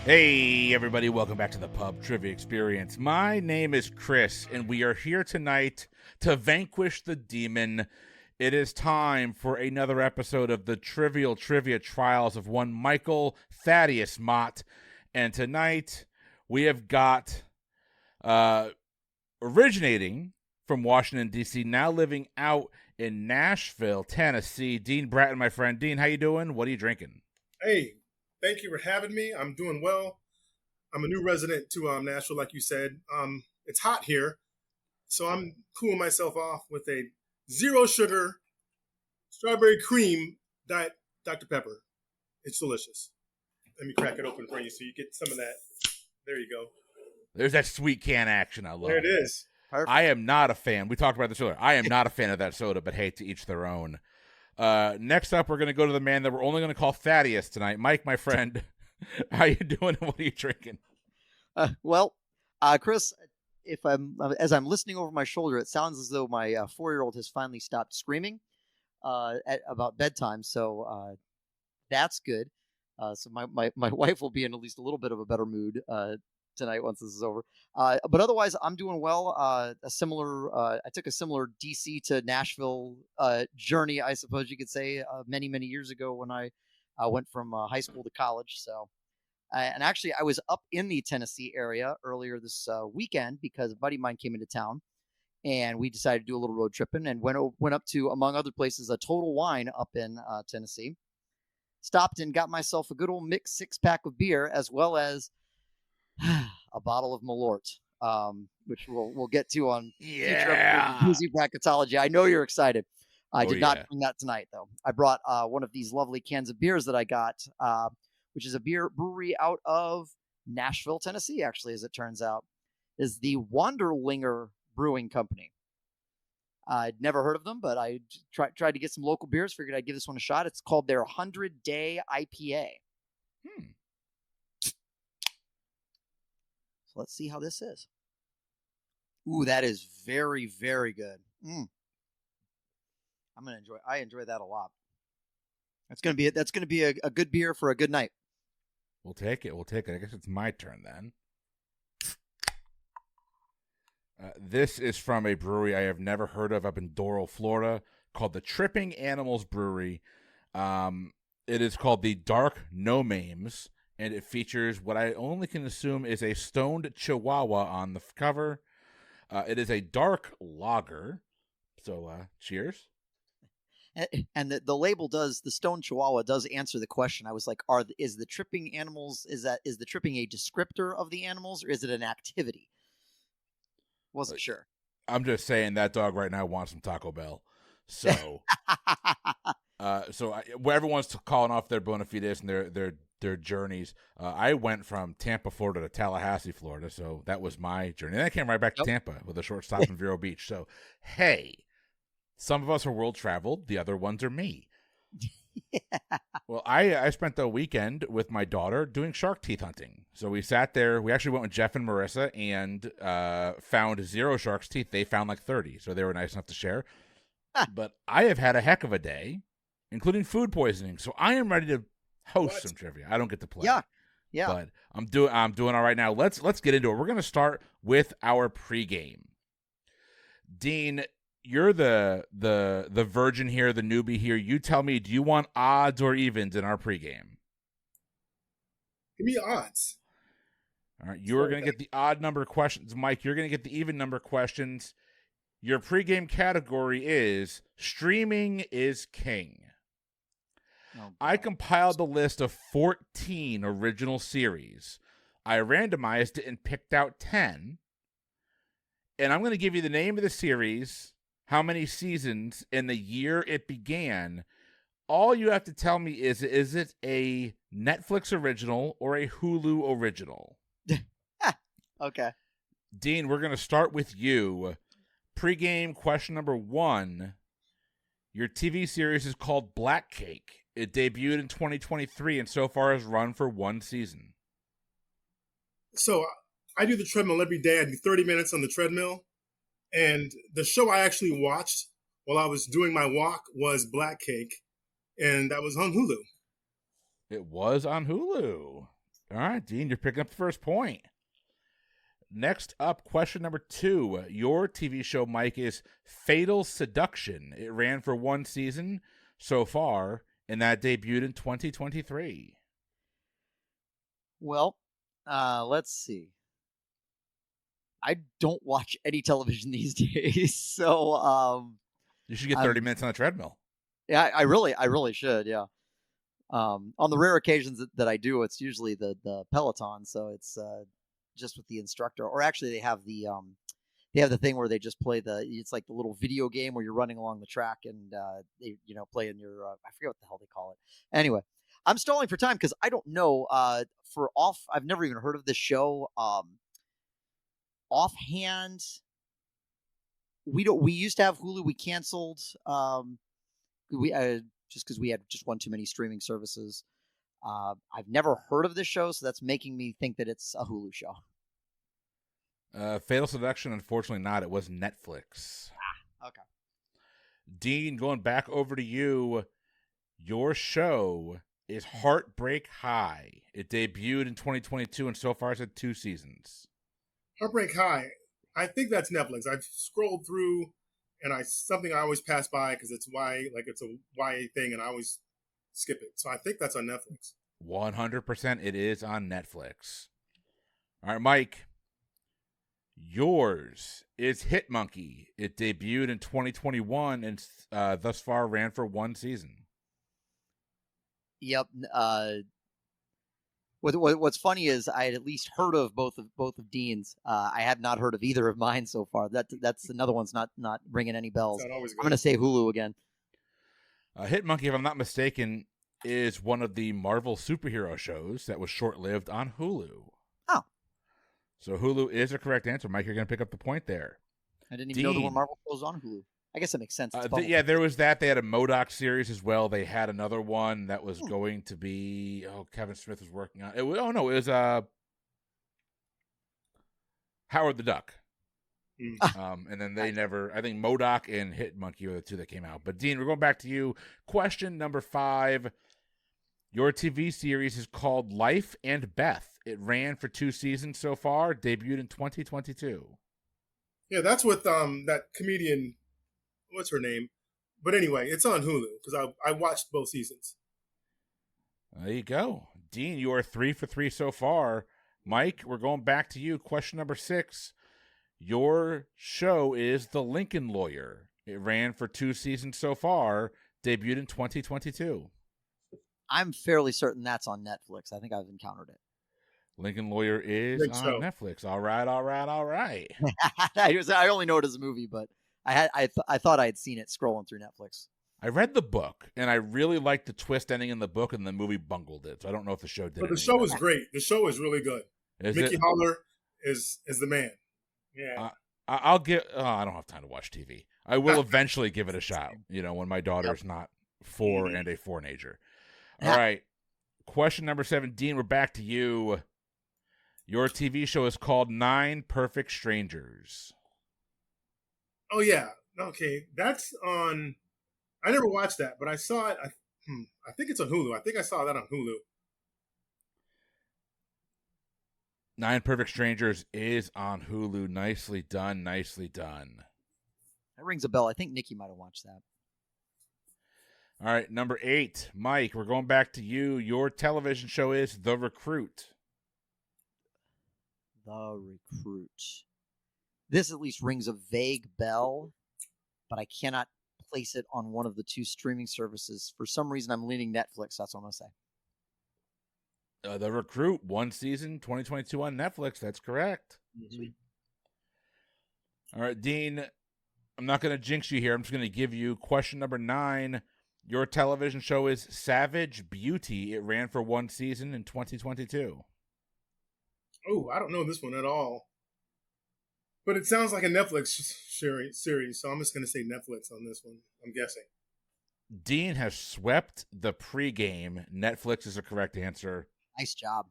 Hey, everybody, welcome back to the Pub Trivia Experience. My name is Chris, and we are here tonight to vanquish the demon. It is time for another episode of the Trivial Trivia Trials of one Michael Thaddeus Mott. And tonight, we have got, originating from Washington, D.C., now living out in Nashville, Tennessee, Dean Bratton, my friend. Dean, how you doing? What are you drinking? Hey, thank you for having me. I'm doing well. I'm a new resident to Nashville, like you said. It's hot here, so I'm cooling myself off with a zero sugar strawberry cream diet Dr. Pepper. It's delicious. Let me crack it open for you so you get some of that. There you go. There's that sweet can action I love. There it is. Perfect. I am not a fan. We talked about this earlier. I am not a fan of that soda, but hey, to each their own. Next up, we're going to go to the man that we're only going to call Thaddeus tonight. Mike, my friend, how you doing and what are you drinking? Chris, as I'm listening over my shoulder, it sounds as though my 4-year-old has finally stopped screaming at about bedtime. So that's good. So my wife will be in at least a little bit of a better mood tonight once this is over. But otherwise, I'm doing well. I took a similar DC to Nashville journey, I suppose you could say, many years ago when I went from high school to college. So, and actually, I was up in the Tennessee area earlier this weekend because a buddy of mine came into town, and we decided to do a little road tripping and went up to, among other places, a Total Wine up in Tennessee. Stopped and got myself a good old mixed 6-pack of beer, as well as a bottle of Malort, which we'll get to on future Boozy Bracketology. I know you're excited. I did not bring that tonight, though. I brought one of these lovely cans of beers that I got, which is a beer brewery out of Nashville, Tennessee, actually, as it turns out, is the Wanderlinger Brewing Company. I'd never heard of them, but I tried to get some local beers. Figured I'd give this one a shot. It's called their 100-Day IPA. So let's see how this is. Ooh, that is very, very good. I enjoy that a lot. That's gonna be a good beer for a good night. We'll take it. I guess it's my turn then. This is from a brewery I have never heard of up in Doral, Florida, called the Tripping Animals Brewery. It is called the Dark No Mames, and it features what I only can assume is a stoned chihuahua on the cover. It is a dark lager. So, cheers. And the label the stone chihuahua does answer the question. I was like, is the tripping animals, is the tripping a descriptor of the animals, or is it an activity? Wasn't sure. I'm just saying that dog right now wants some Taco Bell. So, where everyone's calling off their bona fides and their journeys, I went from Tampa, Florida to Tallahassee, Florida. So that was my journey. And I came right back to Tampa with a short stop in Vero Beach. So, hey, some of us are world traveled. The other ones are me. Well, I spent the weekend with my daughter doing shark teeth hunting. So we sat there. We actually went with Jeff and Marissa and found 0 shark's teeth. They found like 30. So they were nice enough to share. But I have had a heck of a day, including food poisoning. So I am ready to host some trivia. I don't get to play. Yeah. But I'm doing all right now. Let's get into it. We're going to start with our pregame. Dean, you're the virgin here, the newbie here. You tell me, do you want odds or evens in our pregame? Give me odds. All right, you are going to get the odd number questions. Mike, you're going to get the even number questions. Your pregame category is Streaming is King. Oh, I compiled the list of 14 original series. I randomized it and picked out 10. And I'm going to give you the name of the series, how many seasons, and the year it began. All you have to tell me is it a Netflix original or a Hulu original? Okay. Dean, we're going to start with you. Pre-game question number 1. Your TV series is called Black Cake. It debuted in 2023 and so far has run for 1 season. So I do the treadmill every day. I do 30 minutes on the treadmill. And the show I actually watched while I was doing my walk was Black Cake. And that was on Hulu. It was on Hulu. All right, Dean, you're picking up the first point. Next up, question number 2. Your TV show, Mike, is Fatal Seduction. It ran for 1 season so far, and that debuted in 2023. Well, let's see. I don't watch any television these days, so You should get 30 minutes on the treadmill. yeah, I really should. Yeah. On the rare occasions that I do, it's usually the Peloton, so it's just with the instructor. Or actually, they have the thing where they just play it's like the little video game where you're running along the track and they play in your I forget what the hell they call it. Anyway, I'm stalling for time because I don't know. I've never even heard of this show. Offhand, we used to have Hulu. We canceled. We just because we had just one too many streaming services. I've never heard of this show, so that's making me think that it's a Hulu show. Fatal Seduction, unfortunately not. It was Netflix. Okay. Dean, going back over to you. Your show is Heartbreak High. It debuted in 2022, and so far it's had 2 seasons. Heartbreak High. I think that's Netflix. I've scrolled through, and something I always pass by because it's a YA thing, and I always skip it. So I think that's on Netflix. 100% it is on Netflix. All right, Mike. Yours is Hit Monkey. It debuted in 2021 and thus far ran for 1 season. Yep. What's funny is I had at least heard of both of Dean's. I had not heard of either of mine so far. That's another one's not ringing any bells. I'm going to say Hulu again. Hit Monkey, if I'm not mistaken, is one of the Marvel superhero shows that was short-lived on Hulu. Oh. So Hulu is a correct answer. Mike, you're going to pick up the point there. I didn't even know there were Marvel shows on Hulu. I guess that makes sense. Yeah, there was that. They had a MODOK series as well. They had another one that was going to be. Kevin Smith was working on it. It was Howard the Duck. And then they never. I think MODOK and Hit Monkey are the 2 that came out. But Dean, we're going back to you. Question number 5. Your TV series is called Life and Beth. It ran for 2 seasons so far. Debuted in 2022. Yeah, that's with that comedian. What's her name? But anyway, it's on Hulu because I watched both seasons. There you go. Dean, you are 3 for 3 so far. Mike, we're going back to you. Question number 6. Your show is The Lincoln Lawyer. It ran for 2 seasons so far. Debuted in 2022. I'm fairly certain that's on Netflix. I think I've encountered it. Lincoln Lawyer is on Netflix. All right. I only know it as a movie, but I thought I had seen it scrolling through Netflix. I read the book, and I really liked the twist ending in the book, and the movie bungled it. So I don't know if the show did. But the show is great. The show is really good. Mickey Holler is the man. Yeah. I'll get. I don't have time to watch TV. I will eventually give it a shot. When my daughter's not 4 and a 4-nager. All right. Question number 7, Dean. We're back to you. Your TV show is called 9 Perfect Strangers. Oh yeah. Okay, that's on. I never watched that, but I saw it. I think it's on Hulu. I think I saw that on Hulu. 9 Perfect Strangers is on Hulu. Nicely done. That rings a bell. I think Nikki might have watched that. All right, number 8, Mike, we're going back to you. Your television show is The Recruit. The Recruit. This at least rings a vague bell, but I cannot place it on one of the 2 streaming services. For some reason, I'm leaning Netflix. That's what I'm going to say. The Recruit, 1 season, 2022 on Netflix. That's correct. Sweet. All right, Dean, I'm not going to jinx you here. I'm just going to give you question number 9. Your television show is Savage Beauty. It ran for 1 season in 2022. Oh, I don't know this one at all. But it sounds like a Netflix series, so I'm just going to say Netflix on this one, I'm guessing. Dean has swept the pregame. Netflix is a correct answer. Nice job.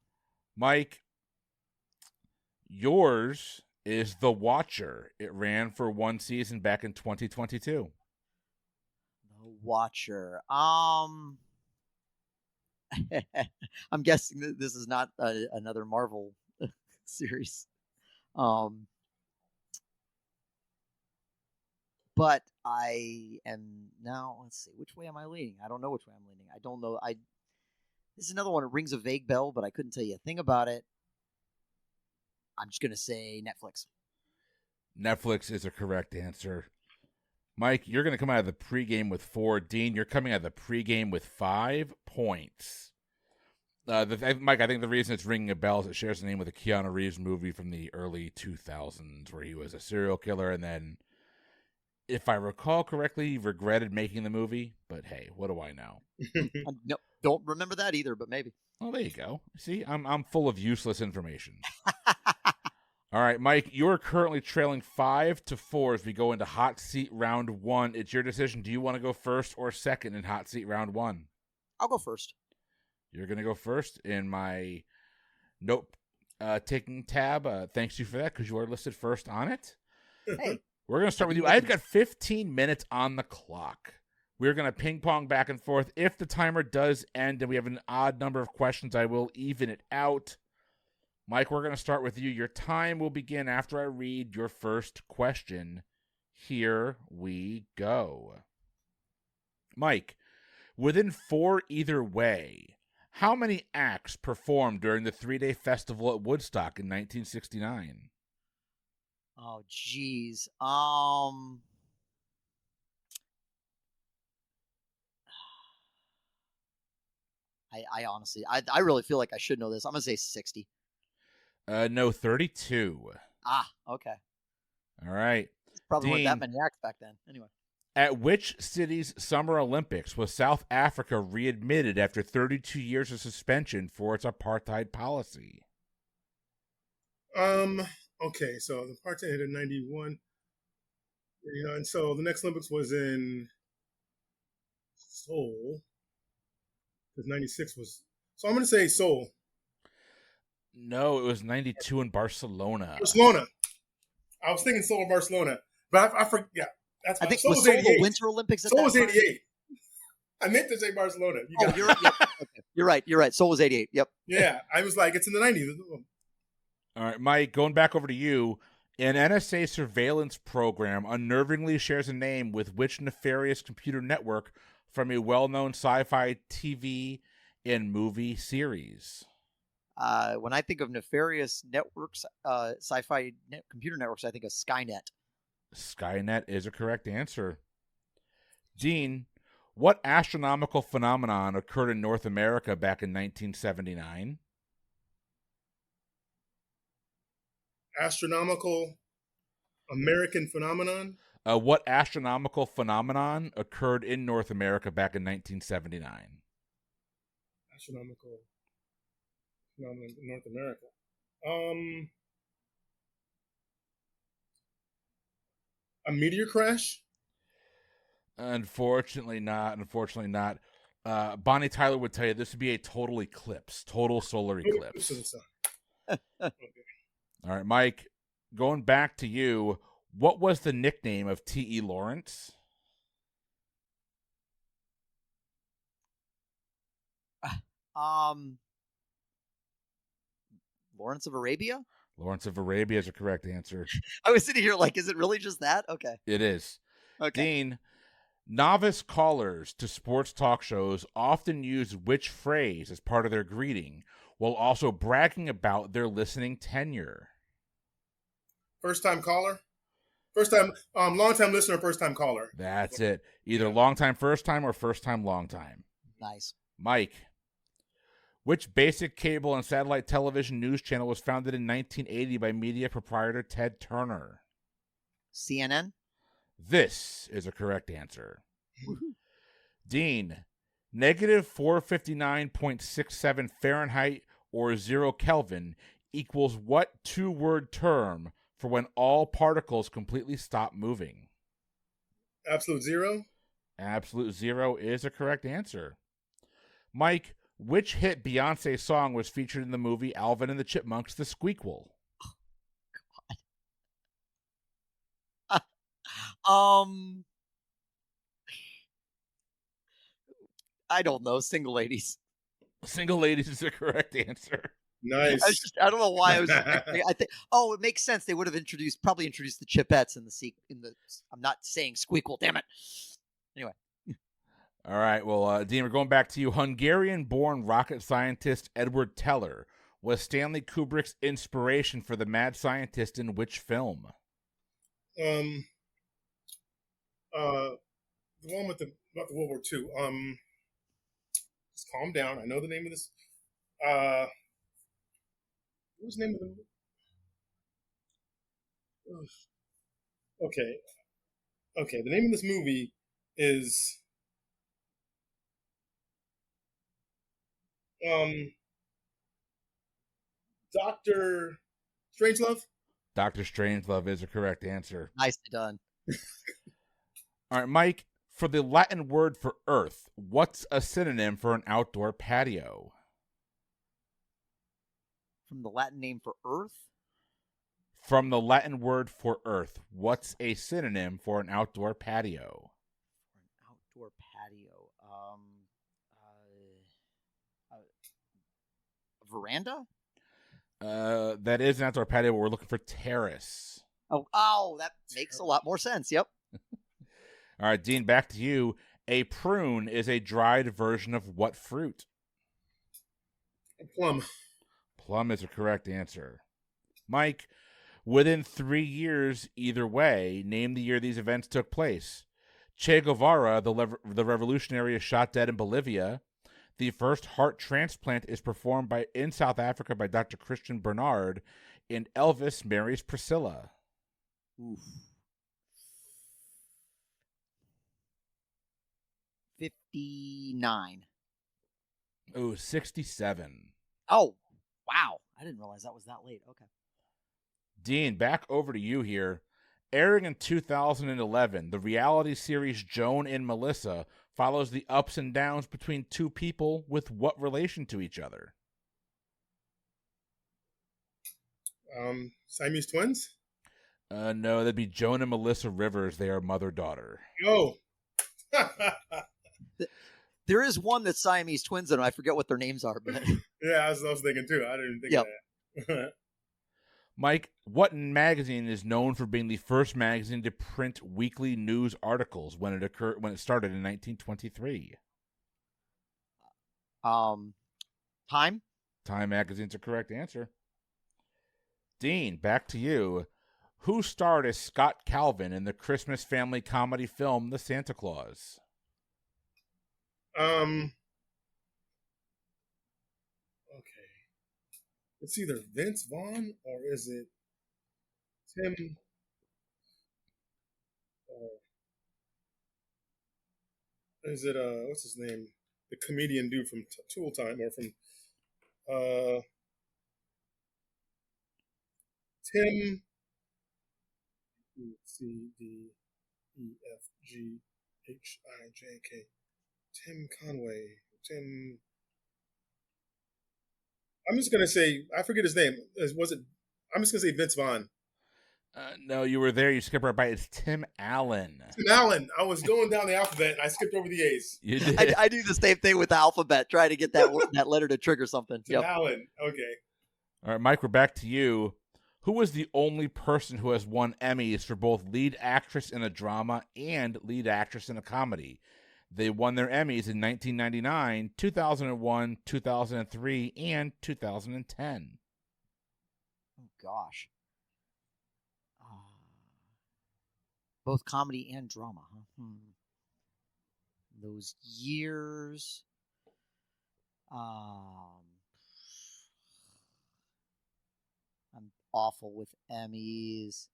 Mike, yours is The Watcher. It ran for 1 season back in 2022. The Watcher. I'm guessing that this is not another Marvel series. But I am now. Let's see. Which way am I leaning? I don't know which way I'm leaning. I don't know. This is another one. It rings a vague bell, but I couldn't tell you a thing about it. I'm just gonna say Netflix. Netflix is a correct answer. Mike, you're going to come out of the pregame with 4. Dean, you're coming out of the pregame with 5 points. Mike, I think the reason it's ringing a bell is it shares the name with a Keanu Reeves movie from the early 2000s where he was a serial killer and then, if I recall correctly, he regretted making the movie. But hey, what do I know? No, don't remember that either, but maybe. Well, there you go. See, I'm full of useless information. All right, Mike, you're currently trailing 5-4 as we go into hot seat round 1. It's your decision. Do you want to go first or second in hot seat round 1? I'll go first. You're going to go first in my note taking tab. Thanks you for that because you are listed first on it. Hey, we're going to start with you. I've got 15 minutes on the clock. We're going to ping pong back and forth. If the timer does end and we have an odd number of questions, I will even it out. Mike, we're going to start with you. Your time will begin after I read your first question. Here we go. Mike, within 4 either way, how many acts performed during the 3-day festival at Woodstock in 1969? Oh, geez. I honestly, I really feel like I should know this. I'm gonna say 60. No, 32. Ah, okay. All right. Probably weren't that Dean, many acts back then. Anyway. At which city's Summer Olympics was South Africa readmitted after 32 years of suspension for its apartheid policy? Okay, so the apartheid hit in 91. And so the next Olympics was in Seoul. Because 96 was. So I'm going to say Seoul. No, it was 92 in Barcelona. Barcelona. I was thinking Seoul or Barcelona. But I forget. Yeah. I think Seoul was Seoul the Winter Olympics at Seoul that was time? 88. I meant to say Barcelona. You're right. Yep. Okay. You're right. Seoul was 88. Yep. Yeah. I was like, it's in the 90s. All right, Mike, going back over to you. An NSA surveillance program unnervingly shares a name with which nefarious computer network from a well-known sci-fi TV and movie series? When I think of nefarious networks, sci-fi computer networks, I think of Skynet. Skynet is a correct answer. Dean, what astronomical phenomenon occurred in North America back in 1979? Astronomical American phenomenon? What astronomical phenomenon occurred in North America back in 1979? Astronomical phenomenon in North America. A meteor crash? Unfortunately not. Bonnie Tyler would tell you this would be a total eclipse, total solar eclipse. Okay. All right, Mike, going back to you, what was the nickname of T.E. Lawrence? Lawrence of Arabia? Lawrence of Arabia is a correct answer. I was sitting here like, is it really just that? Okay. It is. Okay. Dean, novice callers to sports talk shows often use which phrase as part of their greeting while also bragging about their listening tenure? First time caller? First time, long time listener, first time caller. That's it. Either long time, first time, or first time, long time. Nice. Mike, which basic cable and satellite television news channel was founded in 1980 by media proprietor Ted Turner? CNN? This is a correct answer. Dean, negative 459.67 Fahrenheit or 0 Kelvin equals what 2-word term for when all particles completely stop moving? Absolute zero? Absolute zero is a correct answer. Mike, which hit Beyonce song was featured in the movie Alvin and the Chipmunks, The Squeakquel? I don't know. Single ladies. Single ladies is the correct answer. Nice. I don't know why I was. I think. Oh, it makes sense. They would have probably introduced the Chipettes in the. I'm not saying Squeakquel. Damn it. Anyway. All right. Well, Dean, we're going back to you. Hungarian-born rocket scientist Edward Teller was Stanley Kubrick's inspiration for the mad scientist in which film? The one about the World War II. Just calm down. I know the name of this. What was the name of the movie? Okay. Okay. The name of this movie is Dr. Strangelove. Dr. Strangelove is the correct answer. Nicely done. All right, Mike, for the Latin word for earth, what's a synonym for an outdoor patio? From the Latin name for Earth? From the Latin word for earth, what's a synonym for an outdoor patio? For an outdoor patio. A veranda? That is an outdoor patio, but we're looking for terrace. Oh, that makes a lot more sense. Yep. All right, Dean, back to you. A prune is a dried version of what fruit? A plum. Plum is the correct answer. Mike, within 3 years, either way, name the year these events took place. Che Guevara, the revolutionary, is shot dead in Bolivia. The first heart transplant is performed in South Africa by Dr. Christian Bernard, and Elvis marries Priscilla. Oof. 59. Oh, 67. Oh, wow. I didn't realize that was that late. Okay. Dean, back over to you here. Airing in 2011, the reality series Joan and Melissa follows the ups and downs between two people with what relation to each other? Siamese twins? No, that'd be Joan and Melissa Rivers. They are mother-daughter. Oh. There is one that's Siamese twins, and I forget what their names are. But Yeah, I was thinking too. I didn't think of that. Mike, what magazine is known for being the first magazine to print weekly news articles when it started in 1923? Time? Time magazine's a correct answer. Dean, back to you. Who starred as Scott Calvin in the Christmas family comedy film The Santa Claus? Okay. It's either Vince Vaughn or is it Tim? Is it what's his name? The comedian dude from Tool Time or from Tim? C D E F G H I J K. Tim Conway. Tim. I'm just gonna say I forget his name. Was it? I'm just gonna say Vince Vaughn. No, you were there. You skipped right by. It's Tim Allen. Tim Allen. I was going down the alphabet and I skipped over the A's. You did. I do the same thing with the alphabet, trying to get that letter to trigger something. Tim Allen. Okay. All right, Mike, we're back to you. Who was the only person who has won Emmys for both lead actress in a drama and lead actress in a comedy? They won their Emmys in 1999, 2001, 2003, and 2010. Oh, gosh. Both comedy and drama, huh? Those years. I'm awful with Emmys.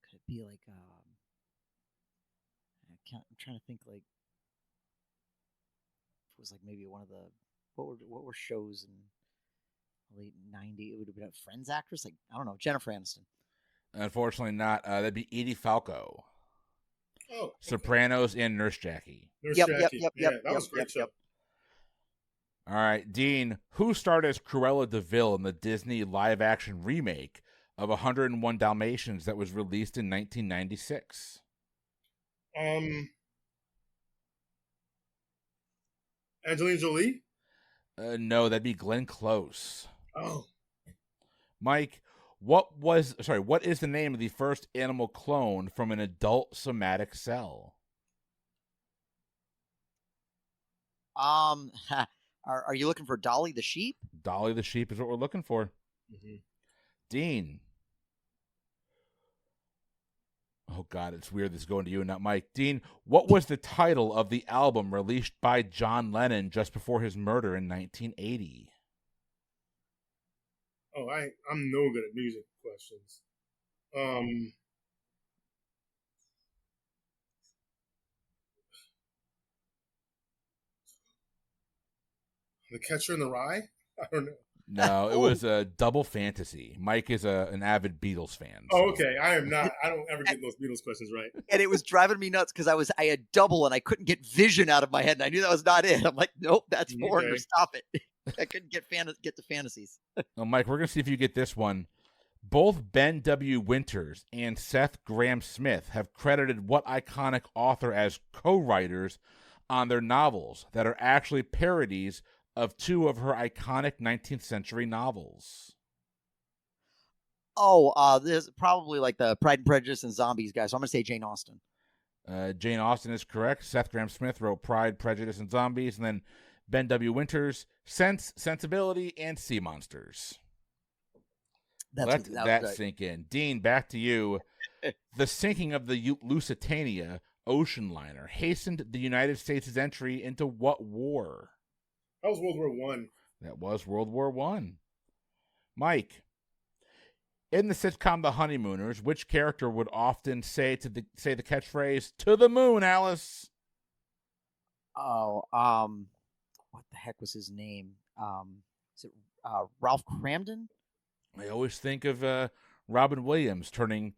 Could it be like I'm trying to think like if it was like maybe one of the what were shows in the late '90s? It would have been a Friends actress, like I don't know, Jennifer Aniston. Unfortunately, not. That'd be Edie Falco. Oh, okay. Sopranos and Nurse Jackie. Nurse Yep. Jackie. That was a great show. All right, Dean, who starred as Cruella de Vil in the Disney live-action remake of 101 Dalmatians that was released in 1996? Angelina Jolie? No, that'd be Glenn Close. Oh. Mike, what is the name of the first animal clone from an adult somatic cell? Are you looking for Dolly the sheep? Dolly the sheep is what we're looking for. Mm-hmm. Dean. Oh, God, it's weird this is going to you and not Mike. Dean, what was the title of the album released by John Lennon just before his murder in 1980? Oh, I'm no good at music questions. The Catcher in the Rye? I don't know. No, it was a Double Fantasy. Mike is an avid Beatles fan. So. Oh, okay. I am not. I don't ever get those Beatles questions right. And it was driving me nuts because I had double and I couldn't get vision out of my head, and I knew that was not it. I'm like, nope, that's foreigner. Okay. Stop it. I couldn't get to fantasies. Well, Mike, we're gonna see if you get this one. Both Ben W. Winters and Seth Grahame-Smith have credited what iconic author as co-writers on their novels that are actually parodies of two of her iconic 19th century novels. Oh, this is probably like the Pride and Prejudice and Zombies guy, so I'm going to say Jane Austen. Jane Austen is correct. Seth Grahame-Smith wrote Pride, Prejudice, and Zombies, and then Ben W. Winters, Sense, Sensibility, and Sea Monsters. Let that sink in. Dean, back to you. The sinking of the Lusitania ocean liner hastened the United States' entry into what war? That was World War One. That was World War One. Mike, in the sitcom The Honeymooners, which character would often say the catchphrase "To the moon, Alice"? Oh, what the heck was his name? Is it Ralph Cramden? I always think of Robin Williams turning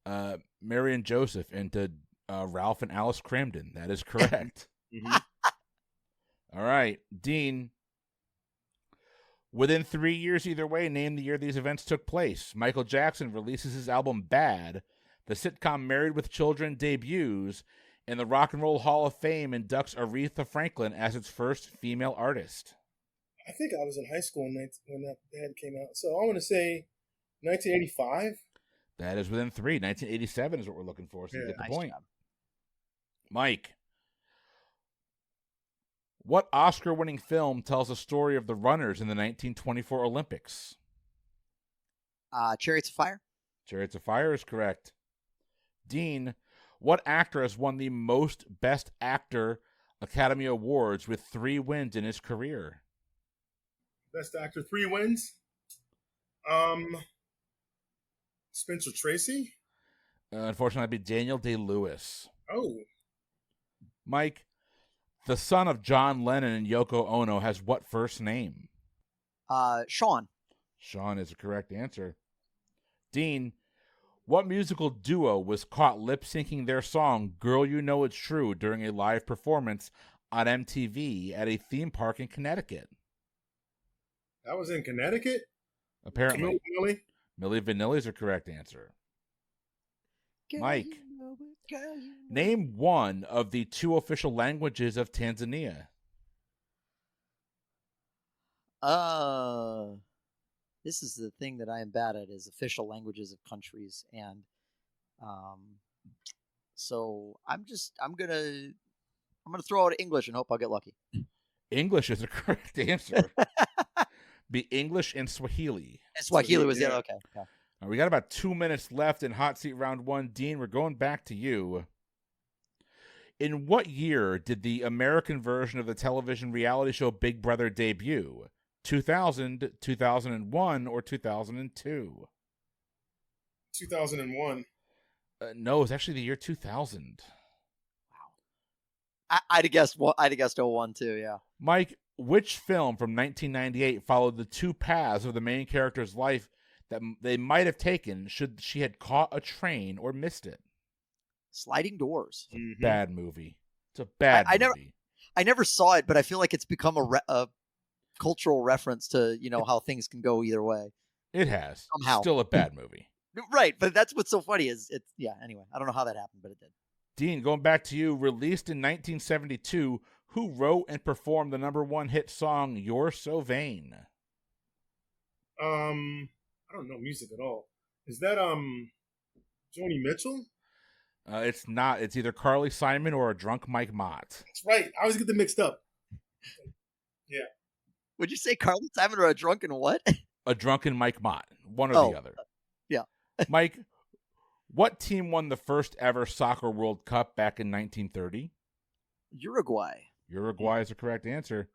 Mary and Joseph into Ralph and Alice Cramden. That is correct. Mm-hmm. All right, Dean. Within 3 years either way, name the year these events took place. Michael Jackson releases his album Bad. The sitcom Married with Children debuts. And the Rock and Roll Hall of Fame inducts Aretha Franklin as its first female artist. I think I was in high school when that Bad came out. So I want to say 1985. That is within 3. 1987 is what we're looking for, so you get the point. Job. Mike. What Oscar-winning film tells the story of the runners in the 1924 Olympics? Chariots of Fire? Chariots of Fire is correct. Dean, what actor has won the most Best Actor Academy Awards with 3 wins in his career? Best Actor, 3 wins? Spencer Tracy? Unfortunately, that'd be Daniel Day-Lewis. Oh. Mike, the son of John Lennon and Yoko Ono has what first name? Sean. Sean is the correct answer. Dean, what musical duo was caught lip-syncing their song Girl You Know It's True during a live performance on MTV at a theme park in Connecticut? That was in Connecticut? Apparently. Milli Vanilli is the correct answer. Mike, name one of the 2 official languages of Tanzania. This is the thing that I am bad at, is official languages of countries, and so I'm gonna throw out English and hope I'll get lucky. English is the correct answer. Be English and Swahili. Swahili was the other. Okay. Yeah. Right, we got about 2 minutes left in Hot Seat Round 1. Dean, we're going back to you. In what year did the American version of the television reality show Big Brother debut? 2000, 2001, or 2002? 2001. No, it's actually the year 2000. Wow. I'd have guessed 01 too, yeah. Mike, which film from 1998 followed the 2 paths of the main character's life that they might have taken should she had caught a train or missed it? Sliding Doors. Mm-hmm. Bad movie. It's a bad movie. I never saw it, but I feel like it's become a cultural reference to, how things can go either way. It has. Somehow. Still a bad movie. Right, but that's what's so funny is anyway, I don't know how that happened, but it did. Dean, going back to you, released in 1972, who wrote and performed the #1 hit song "You're So Vain"? I don't know music at all. Is that Joni Mitchell? It's not. It's either Carly Simon or a drunk Mike Mott. That's right. I always get them mixed up. Yeah. Would you say Carly Simon or a drunken what? A drunken Mike Mott. One or the other. Yeah. Mike, what team won the first ever Soccer World Cup back in 1930? Uruguay. Uruguay is the correct answer.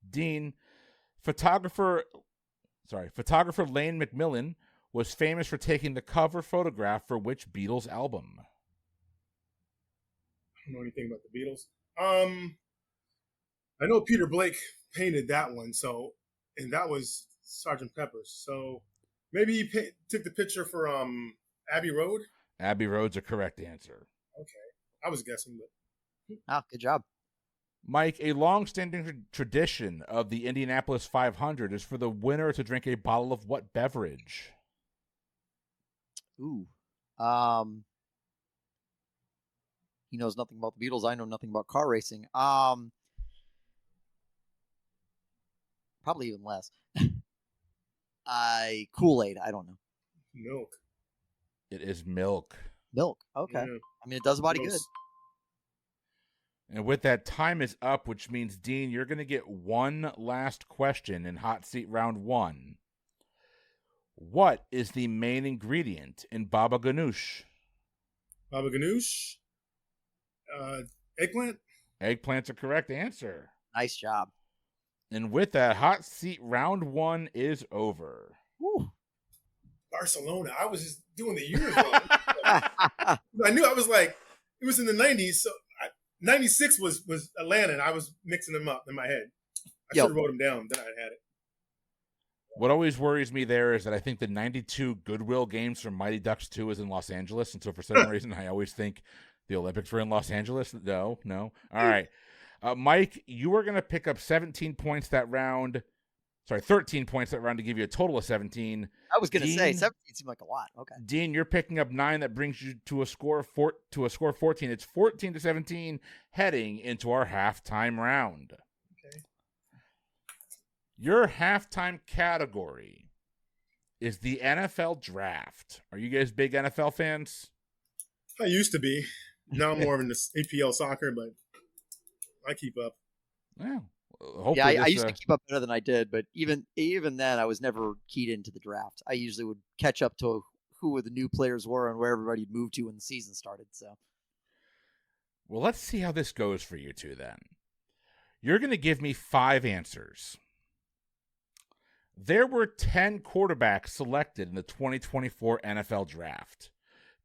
Dean, photographer Lane McMillan was famous for taking the cover photograph for which Beatles album? I don't know anything about the Beatles. I know Peter Blake painted that one, and that was Sgt. Pepper's. So maybe he took the picture for Abbey Road. Abbey Road's a correct answer. Okay, I was guessing, but Good job. Mike, a long-standing tradition of the Indianapolis 500 is for the winner to drink a bottle of what beverage? Ooh. He knows nothing about the Beatles. I know nothing about car racing. Probably even less. Kool-Aid. I don't know. milk. It is milk. Milk. Okay. Yeah. I mean, it does a body good. Gross. And with that, time is up, which means, Dean, you're going to get one last question in Hot Seat Round 1. What is the main ingredient in baba ganoush? Baba ganoush. Eggplant. Eggplant's a correct answer. Nice job. And with that, Hot Seat Round 1 is over. Woo. Barcelona. I was just doing the years wrong. I knew I was like, it was in the 90s. So 96 was Atlanta, and I was mixing them up in my head. I should have wrote them down, then I had it. What always worries me there is that I think the 92 Goodwill games from Mighty Ducks 2 is in Los Angeles. And so for some reason, I always think the Olympics were in Los Angeles. No. All right. Mike, you are going to pick up 17 points that round. Sorry, 13 points that round to give you a total of 17. I was going to say 17 seemed like a lot. Okay. Dean, you're picking up 9. That brings you to a score of 14. It's 14-17 heading into our halftime round. Okay. Your halftime category is the NFL draft. Are you guys big NFL fans? I used to be. Now I'm more of in the APL soccer, but I keep up. Yeah. I used to keep up better than I did, but even then, I was never keyed into the draft. I usually would catch up to who the new players were and where everybody moved to when the season started. So, well, let's see how this goes for you two then. You're going to give me 5 answers. There were 10 quarterbacks selected in the 2024 NFL draft.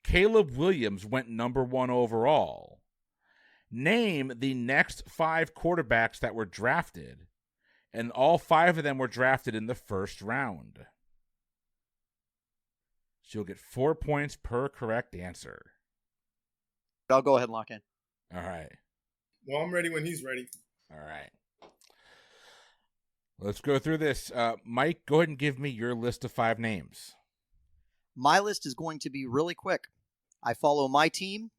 Caleb Williams went number 1 overall. Name the next 5 quarterbacks that were drafted, and all 5 of them were drafted in the first round. So you'll get 4 points per correct answer. I'll go ahead and lock in. All right. Well, I'm ready when he's ready. All right. Let's go through this. Mike, go ahead and give me your list of 5 names. My list is going to be really quick. I follow my team,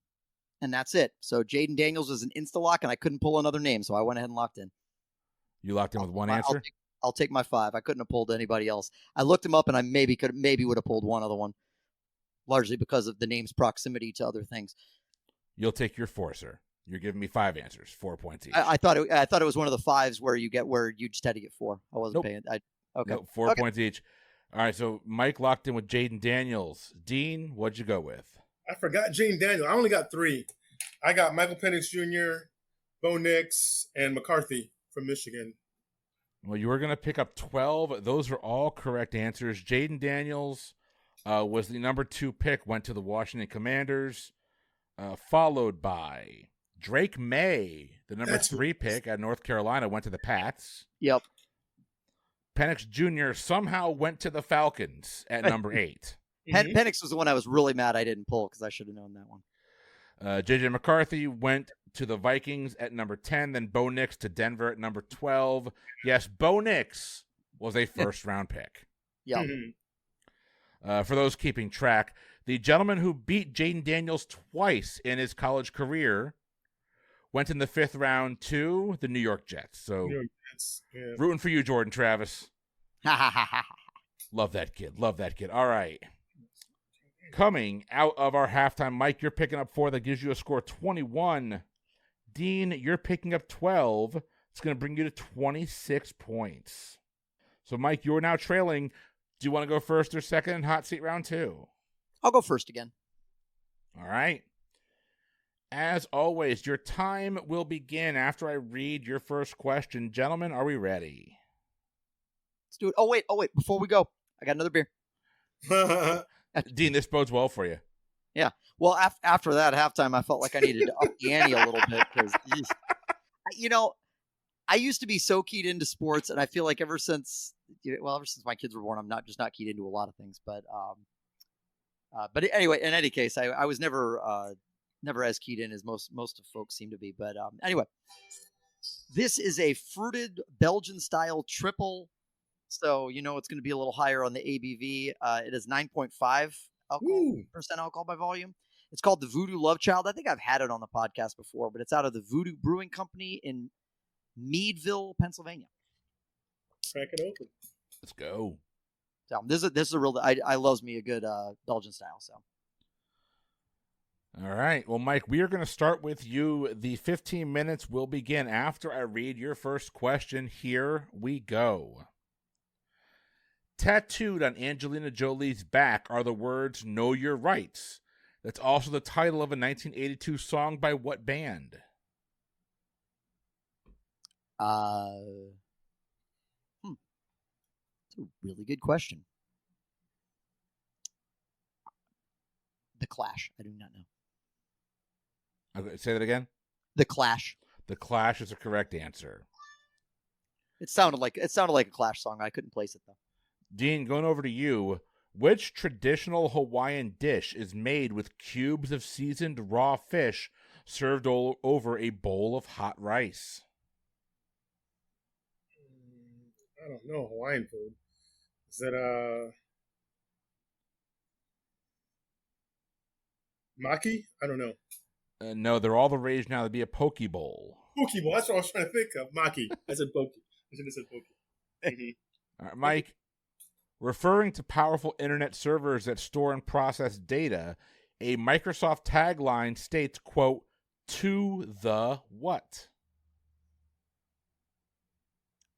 and that's it. So Jaden Daniels was an insta-lock, and I couldn't pull another name, so I went ahead and locked in. You locked in with one answer? I'll take my 5. I couldn't have pulled anybody else. I looked him up, and I maybe would have pulled one other one, largely because of the name's proximity to other things. You'll take your 4, sir. You're giving me 5 answers, 4 points each. I thought it was one of the 5s where you just had to get 4. I wasn't paying. Okay. Nope, 4 points each. All right, so Mike locked in with Jaden Daniels. Dean, what'd you go with? I forgot Jaden Daniels. I only got 3. I got Michael Penix Jr., Bo Nix, and McCarthy from Michigan. Well, you were going to pick up 12. Those are all correct answers. Jaden Daniels was the number 2 pick, went to the Washington Commanders, followed by Drake May, the number 3 pick at North Carolina, went to the Pats. Yep. Penix Jr. somehow went to the Falcons at number 8. Penix was the one I was really mad I didn't pull because I should have known that one. J.J. McCarthy went to the Vikings at number 10, then Bo Nix to Denver at number 12. Yes, Bo Nix was a first-round pick. Yep. For those keeping track, the gentleman who beat Jaden Daniels twice in his college career went in the 5th round to the New York Jets. So New York Jets. Yeah. rooting for you, Jordan Travis. Ha ha ha ha. Love that kid. Love that kid. All right. Coming out of our halftime, Mike, you're picking up 4. That gives you a score 21. Dean, you're picking up 12. It's going to bring you to 26 points. So, Mike, you're now trailing. Do you want to go first or second in hot seat round 2? I'll go first again. All right. As always, your time will begin after I read your first question. Gentlemen, are we ready? Let's do it. Oh, wait. Before we go, I got another beer. Dean, this bodes well for you. Yeah. Well, after that halftime, I felt like I needed to up the ante a little bit because, I used to be so keyed into sports, and I feel like ever since my kids were born, I'm not keyed into a lot of things. But anyway, in any case, I was never as keyed in as most of folks seem to be. But anyway, this is a fruited Belgian style triple. So, it's going to be a little higher on the ABV. It is 9.5% alcohol by volume. It's called the Voodoo Love Child. I think I've had it on the podcast before, but it's out of the Voodoo Brewing Company in Meadville, Pennsylvania. Crack it open. Let's go. So this is a real. I loves me a good Belgian style. So. All right. Well, Mike, we are going to start with you. The 15 minutes will begin after I read your first question. Here we go. Tattooed on Angelina Jolie's back are the words "Know Your Rights." That's also the title of a 1982 song by what band? It's a really good question. The Clash. I do not know. Okay, say that again. The Clash. The Clash is a correct answer. It sounded like a Clash song. I couldn't place it though. Dean, going over to you. Which traditional Hawaiian dish is made with cubes of seasoned raw fish served over a bowl of hot rice? I don't know Hawaiian food. Is that maki? I don't know. No, they're all the rage now. It'd be a poke bowl. Poke bowl. That's what I was trying to think of. Maki. I said poke. I should have said poke. All right, Mike. Referring to powerful internet servers that store and process data, a Microsoft tagline states, quote, "To the what?"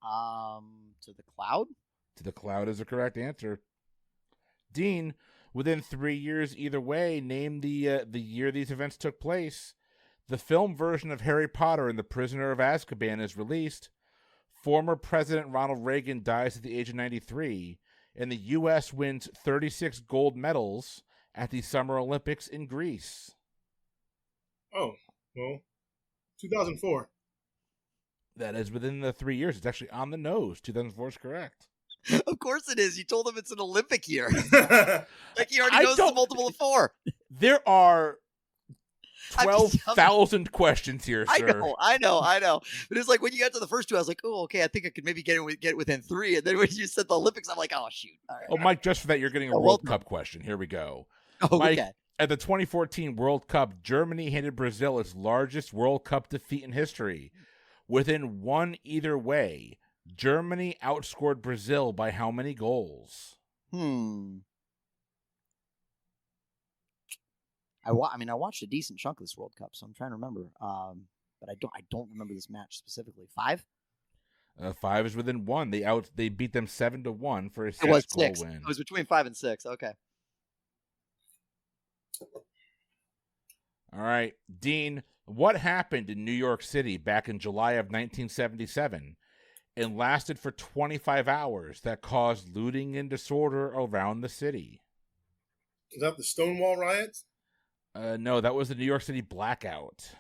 To the cloud? To the cloud is the correct answer. Dean, within 3 years either way, name the year these events took place. The film version of Harry Potter and the Prisoner of Azkaban is released. Former President Ronald Reagan dies at the age of 93. And the U.S. wins 36 gold medals at the Summer Olympics in Greece. Oh, well, 2004. That is within the 3 years. It's actually on the nose. 2004 is correct. Of course it is. You told him it's an Olympic year. Like he already knows the multiple of 4. There are 12,000 questions here, sir. I know. But it's like when you got to the first 2, I was like, oh, okay, I think I could maybe get within 3. And then when you said the Olympics, I'm like, oh, shoot. All right. Oh, Mike, just for that, you're getting a World Cup question. Here we go. Oh, Mike, okay. at the 2014 World Cup, Germany handed Brazil its largest World Cup defeat in history. Within one either way, Germany outscored Brazil by how many goals? I watched a decent chunk of this World Cup, so I'm trying to remember. But I don't remember this match specifically. 5? 5 is within 1. They beat them 7-1 for a 6 goal win. It was between 5 and 6. Okay. All right, Dean. What happened in New York City back in July of 1977 and lasted for 25 hours that caused looting and disorder around the city? Is that the Stonewall riots? No, that was the New York City blackout.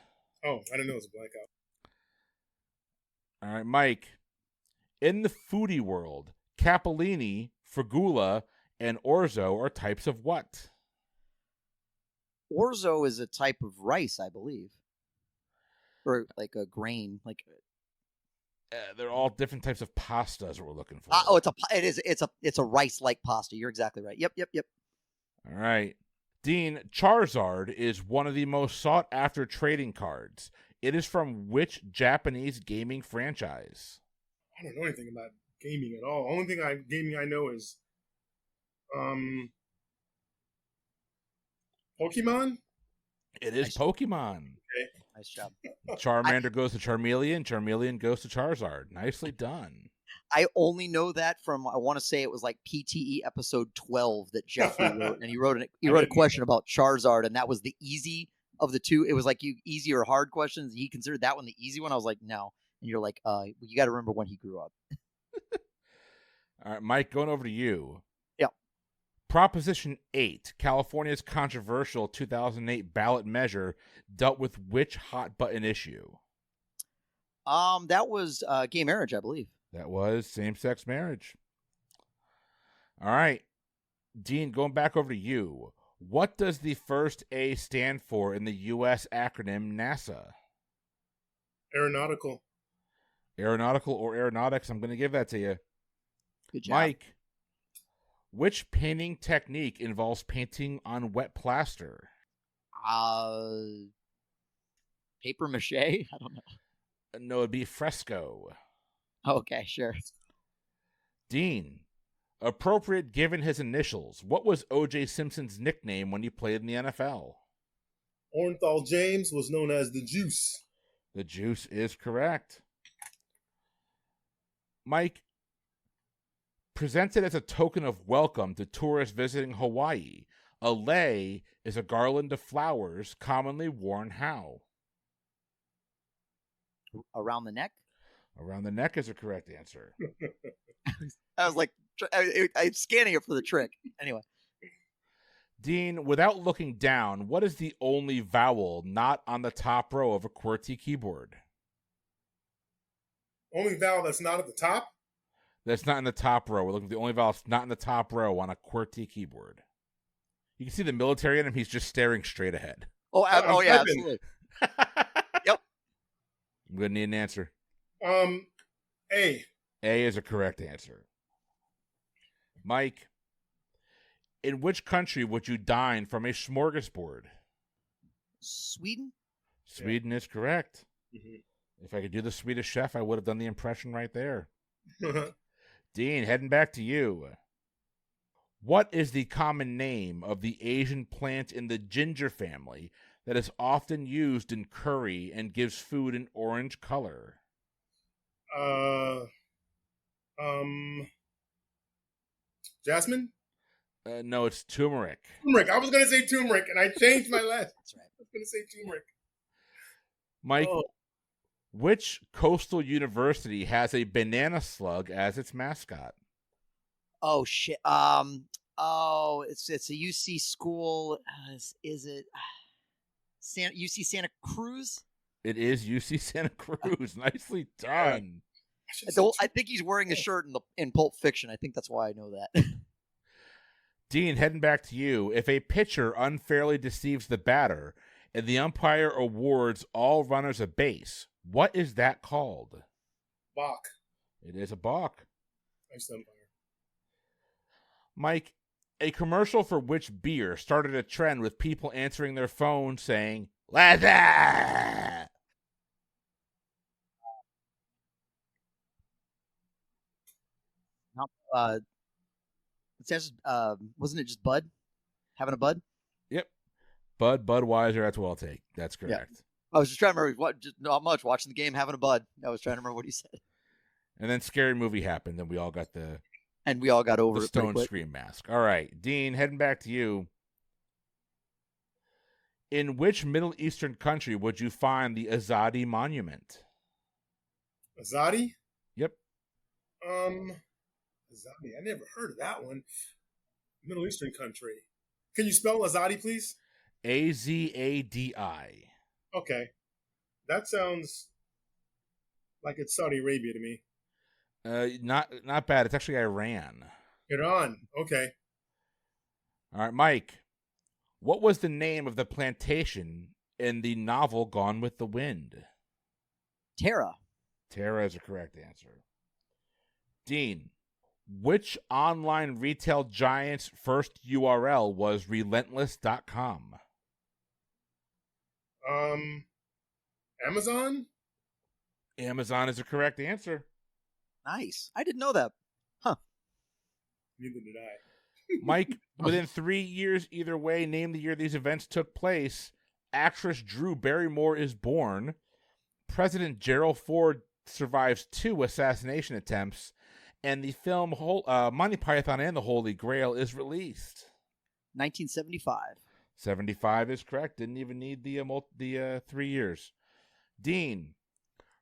Oh, I didn't know it was a blackout. All right, Mike. In the foodie world, capellini, fragula, and orzo are types of what? Orzo is a type of rice, I believe. Or like a grain, like they're all different types of pastas we're looking for. It's a rice-like pasta. You're exactly right. Yep. All right. Dean, Charizard is one of the most sought-after trading cards. It is from which Japanese gaming franchise? I don't know anything about gaming at all. Only thing gaming I know is Pokemon. It is Nice. Pokemon. Nice job. Charmander goes to Charmeleon. Charmeleon goes to Charizard. Nicely done. I only know that from, I want to say it was like PTE episode 12 that Jeffrey wrote, and he wrote a question about Charizard, and that was the easy of the two. It was like easy or hard questions. He considered that one the easy one. I was like, no. And you're like, you got to remember when he grew up. All right, Mike, going over to you. Yeah. Proposition 8, California's controversial 2008 ballot measure, dealt with which hot button issue? That was gay marriage, I believe. That was same-sex marriage. All right. Dean, going back over to you. What does the first A stand for in the U.S. acronym NASA? Aeronautical. Aeronautical or aeronautics? I'm going to give that to you. Good job. Mike, which painting technique involves painting on wet plaster? Paper mache? I don't know. No, it'd be fresco. Okay, sure. Dean, appropriate given his initials, what was O.J. Simpson's nickname when he played in the NFL? Orenthal James was known as the Juice. The Juice is correct. Mike, presented as a token of welcome to tourists visiting Hawaii, a lei is a garland of flowers commonly worn how? Around the neck? Around the neck is a correct answer. I was like, I'm scanning it for the trick. Anyway. Dean, without looking down, what is the only vowel not on the top row of a QWERTY keyboard? Only vowel that's not at the top? That's not in the top row. We're looking at the only vowel that's not in the top row on a QWERTY keyboard. You can see the military in him. He's just staring straight ahead. Oh yeah, absolutely. Yep. I'm going to need an answer. A. A is a correct answer. Mike, in which country would you dine from a smorgasbord? Sweden? Sweden is correct. Mm-hmm. If I could do the Swedish chef, I would have done the impression right there. Dean, heading back to you. What is the common name of the Asian plant in the ginger family that is often used in curry and gives food an orange color? Jasmine? No, it's turmeric. Turmeric. I was going to say turmeric, and I changed my last. That's right. I was going to say turmeric. Mike, which coastal university has a banana slug as its mascot? Oh shit. It's a UC school. Is it UC Santa Cruz? It is UC Santa Cruz. Nicely done. I think he's wearing the shirt in Pulp Fiction. I think that's why I know that. Dean, heading back to you. If a pitcher unfairly deceives the batter and the umpire awards all runners a base, what is that called? Balk. It is a balk. Nice umpire. Mike, a commercial for which beer started a trend with people answering their phone saying, "Leather!" Wasn't it just Bud? Having a Bud? Yep. Budweiser, that's what I'll take. That's correct. Yeah. I was just trying to remember not much, watching the game, having a Bud. I was trying to remember what he said. And then Scary Movie happened, and we all got over the it. Stone Scream mask. All right. Dean, heading back to you. In which Middle Eastern country would you find the Azadi Monument? Azadi? Yep. Azadi. I never heard of that one. Middle Eastern country. Can you spell Azadi, please? Azadi. Okay. That sounds like it's Saudi Arabia to me. Not bad. It's actually Iran. Iran. Okay. All right, Mike. What was the name of the plantation in the novel Gone with the Wind? Tara. Tara is a correct answer. Dean, which online retail giant's first URL was relentless.com? Amazon? Amazon is the correct answer. Nice. I didn't know that. Huh. Neither did I. Mike, within 3 years either way, name the year these events took place. Actress Drew Barrymore is born. President Gerald Ford survives 2 assassination attempts. And the film Monty Python and the Holy Grail is released. 1975. 75 is correct. Didn't even need the 3 years. Dean,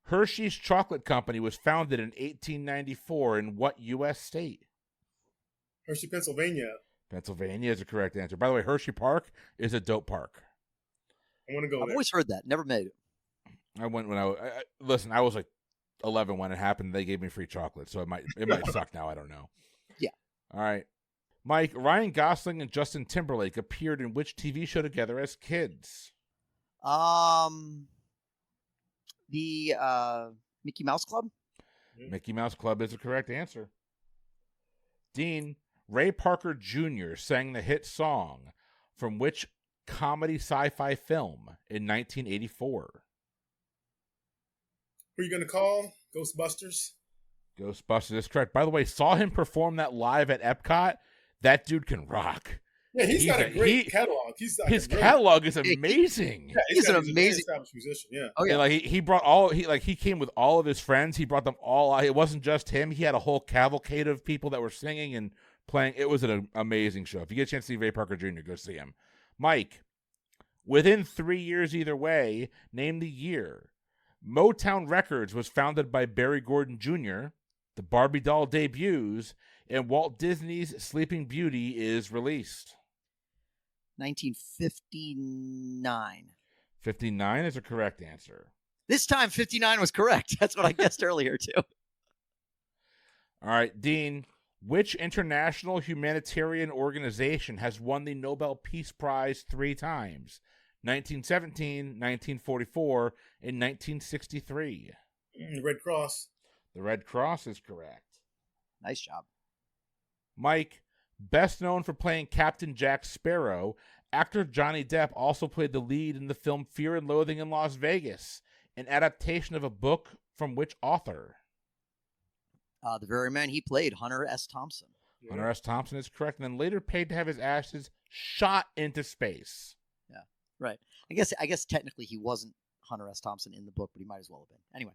Hershey's Chocolate Company was founded in 1894 in what U.S. state? Hershey, Pennsylvania. Pennsylvania is the correct answer. By the way, Hershey Park is a dope park. I want to go I've there. always heard that. Never made it. I went when listen. I was like 11 when it happened. They gave me free chocolate, so it might suck now. I don't know. Yeah. All right, Mike. Ryan Gosling and Justin Timberlake appeared in which TV show together as kids? The Mickey Mouse Club. Mickey Mouse Club is the correct answer. Dean, Ray Parker Jr. sang the hit song from which comedy sci-fi film in 1984? Who are you going to call? Ghostbusters? Ghostbusters is correct. By the way, saw him perform that live at Epcot. That dude can rock. Yeah, he's got a great catalog. His catalog is amazing. Yeah, He's an a amazing established musician. Yeah. Oh yeah. And like he brought he came with all of his friends. He brought them all out. It wasn't just him. He had a whole cavalcade of people that were singing and playing. It was an amazing show. If you get a chance to see Ray Parker Jr., go see him. Mike, within 3 years either way, name the year. Motown Records was founded by Barry Gordon Jr., the Barbie doll debuts, and Walt Disney's Sleeping Beauty is released. 1959. 59 is a correct answer. This time 59 was correct. That's what I guessed earlier too. All right, Dean, which international humanitarian organization has won the Nobel Peace Prize 3 times? 1917, 1944, and 1963. The Red Cross. The Red Cross is correct. Nice job. Mike, best known for playing Captain Jack Sparrow, actor Johnny Depp also played the lead in the film Fear and Loathing in Las Vegas, an adaptation of a book from which author? The very man he played, Hunter S. Thompson. Yeah. Hunter S. Thompson is correct, and then later paid to have his ashes shot into space. Yeah, right. I guess technically he wasn't Hunter S. Thompson in the book, but he might as well have been. Anyway.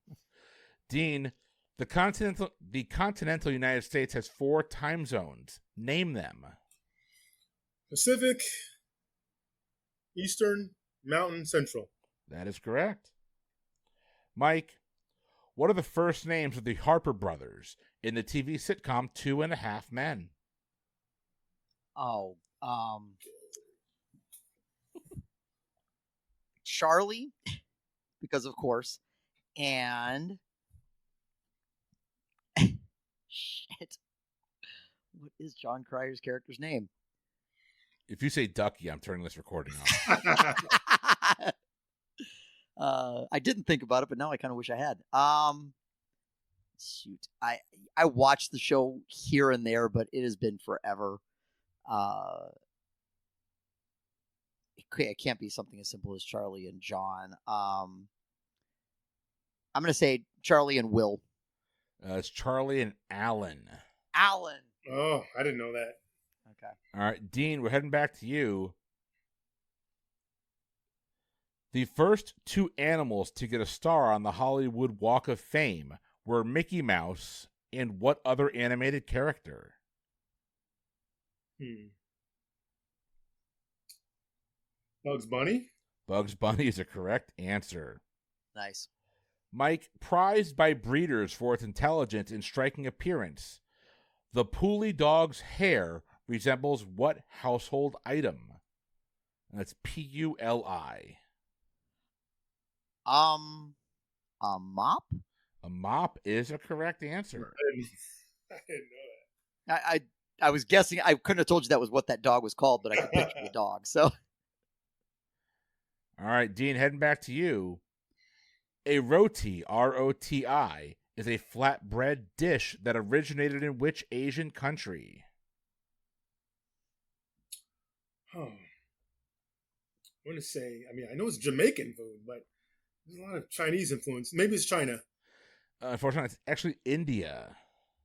Dean, the continental United States has 4 time zones. Name them. Pacific, Eastern, Mountain, Central. That is correct. Mike, what are the first names of the Harper brothers in the TV sitcom 2.5 Men? Oh, Charlie, because of course, and shit. What is John Cryer's character's name? If you say Ducky, I'm turning this recording off. I didn't think about it, but now I kind of wish I had. Shoot, I watched the show here and there, but it has been forever. It can't be something as simple as Charlie and John. I'm gonna say Charlie and Will. It's Charlie and Alan. Alan. Oh, I didn't know that. Okay. All right, Dean, we're heading back to you. The first 2 animals to get a star on the Hollywood Walk of Fame were Mickey Mouse and what other animated character? Bugs Bunny? Bugs Bunny is a correct answer. Nice. Mike, prized by breeders for its intelligence and striking appearance, the Puli dog's hair resembles what household item? And that's Puli. A mop? A mop is a correct answer. I didn't know that. I was guessing. I couldn't have told you that was what that dog was called, but I could picture the dog. So, All right, Dean, heading back to you. A roti, R-O-T-I, is a flatbread dish that originated in which Asian country? Oh. I want to say, I know it's Jamaican food, but There's a lot of Chinese influence. Maybe it's China. Unfortunately, it's actually India.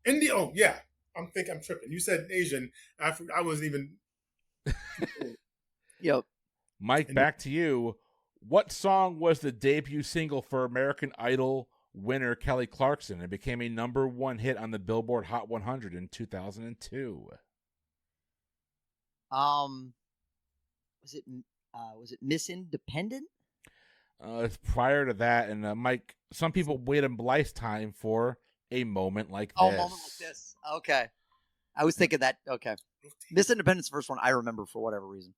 India. Oh, yeah. I'm tripping. You said Asian. I wasn't even. Yep. Mike, back to you. What song was the debut single for American Idol winner Kelly Clarkson and became a #1 hit on the Billboard Hot 100 in 2002? Was it Miss Independent? It's prior to that, and Mike, some people wait a lifetime for a moment like this. Oh, a moment like this. Okay. I was thinking that. Okay. Miss Independent's the first one I remember for whatever reason.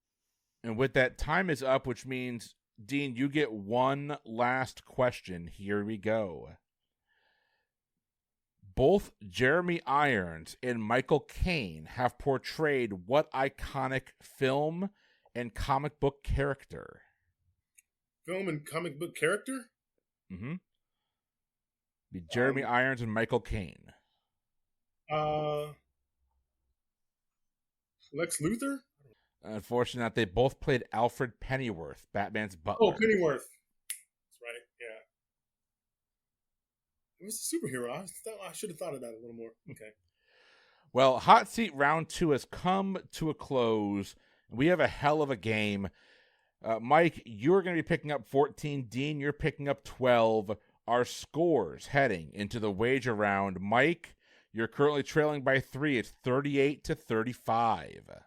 And with that, time is up, which means, Dean, you get one last question. Here we go. Both Jeremy Irons and Michael Caine have portrayed what iconic film and comic book character? Film and comic book character? Mm-hmm. Be Jeremy Irons and Michael Caine. Lex Luthor? Unfortunately, they both played Alfred Pennyworth, Batman's butler. Oh, Pennyworth. That's right, yeah. It was a superhero. I should have thought of that a little more. Okay. Well, Hot Seat Round 2 has come to a close. We have a hell of a game. Mike, you're going to be picking up 14. Dean, you're picking up 12. Our scores heading into the wager round. Mike, you're currently trailing by 3. It's 38-35.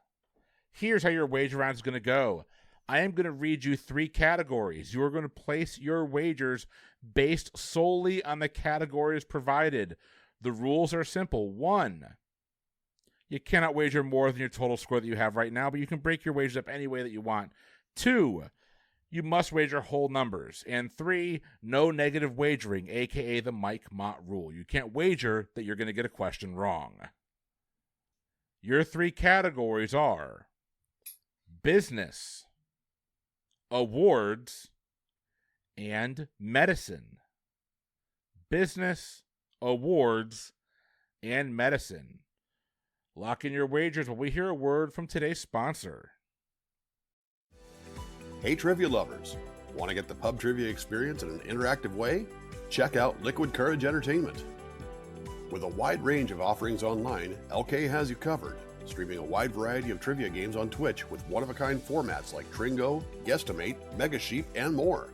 Here's how your wager round is going to go. I am going to read you 3 categories. You are going to place your wagers based solely on the categories provided. The rules are simple. 1, you cannot wager more than your total score that you have right now, but you can break your wagers up any way that you want. 2, you must wager whole numbers. And 3, no negative wagering, a.k.a. the Mike Mott rule. You can't wager that you're going to get a question wrong. Your 3 categories are business, awards, and medicine. Business, awards, and medicine. Lock in your wagers while we hear a word from today's sponsor. Hey trivia lovers, want to get the pub trivia experience in an interactive way? Check out Liquid Courage Entertainment. With a wide range of offerings online, LK has you covered, streaming a wide variety of trivia games on Twitch with one-of-a-kind formats like Tringo, Guesstimate, Mega Sheep, and more.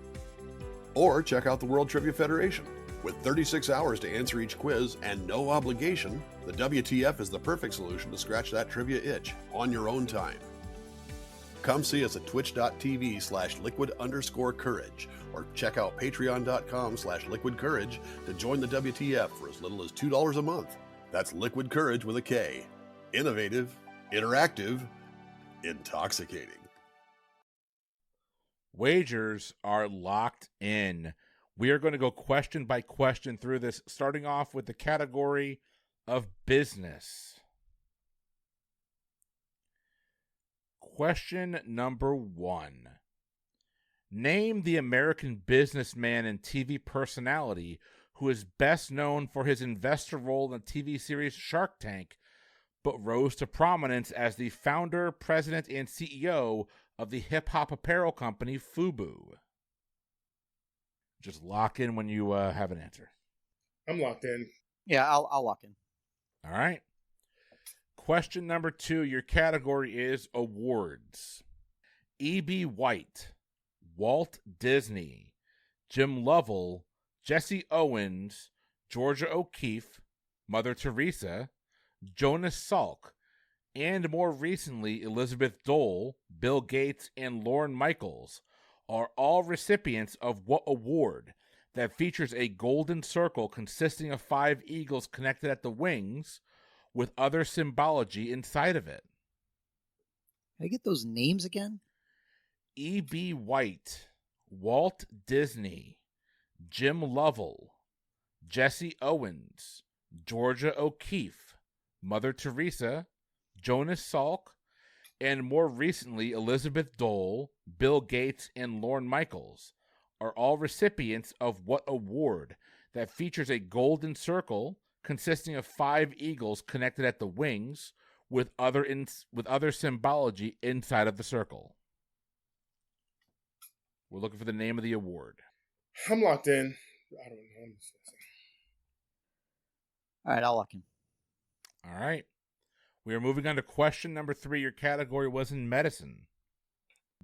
Or check out the World Trivia Federation. With 36 hours to answer each quiz and no obligation, the WTF is the perfect solution to scratch that trivia itch on your own time. Come see us at twitch.tv/liquid_courage or check out patreon.com/liquidcourage to join the WTF for as little as $2 a month. That's Liquid Courage with a K. Innovative, interactive, intoxicating. Wagers are locked in. We are going to go question by question through this, starting off with the category of business. Question number 1. Name the American businessman and TV personality who is best known for his investor role in the TV series Shark Tank, but rose to prominence as the founder, president, and CEO of the hip-hop apparel company FUBU. Just lock in when you have an answer. I'm locked in. Yeah, I'll lock in. All right. Question number 2, your category is awards. E.B. White, Walt Disney, Jim Lovell, Jesse Owens, Georgia O'Keeffe, Mother Teresa, Jonas Salk, and more recently Elizabeth Dole, Bill Gates, and Lorne Michaels are all recipients of what award that features a golden circle consisting of 5 eagles connected at the wings with other symbology inside of it? Can I get those names again? E.B. White, Walt Disney, Jim Lovell, Jesse Owens, Georgia O'Keeffe, Mother Teresa, Jonas Salk, and more recently Elizabeth Dole, Bill Gates, and Lorne Michaels are all recipients of what award that features a golden circle consisting of 5 eagles connected at the wings with other symbology inside of the circle? We're looking for the name of the award. I'm locked in. I don't know. All right, I'll lock in. All right. We are moving on to question number 3. Your category was in medicine.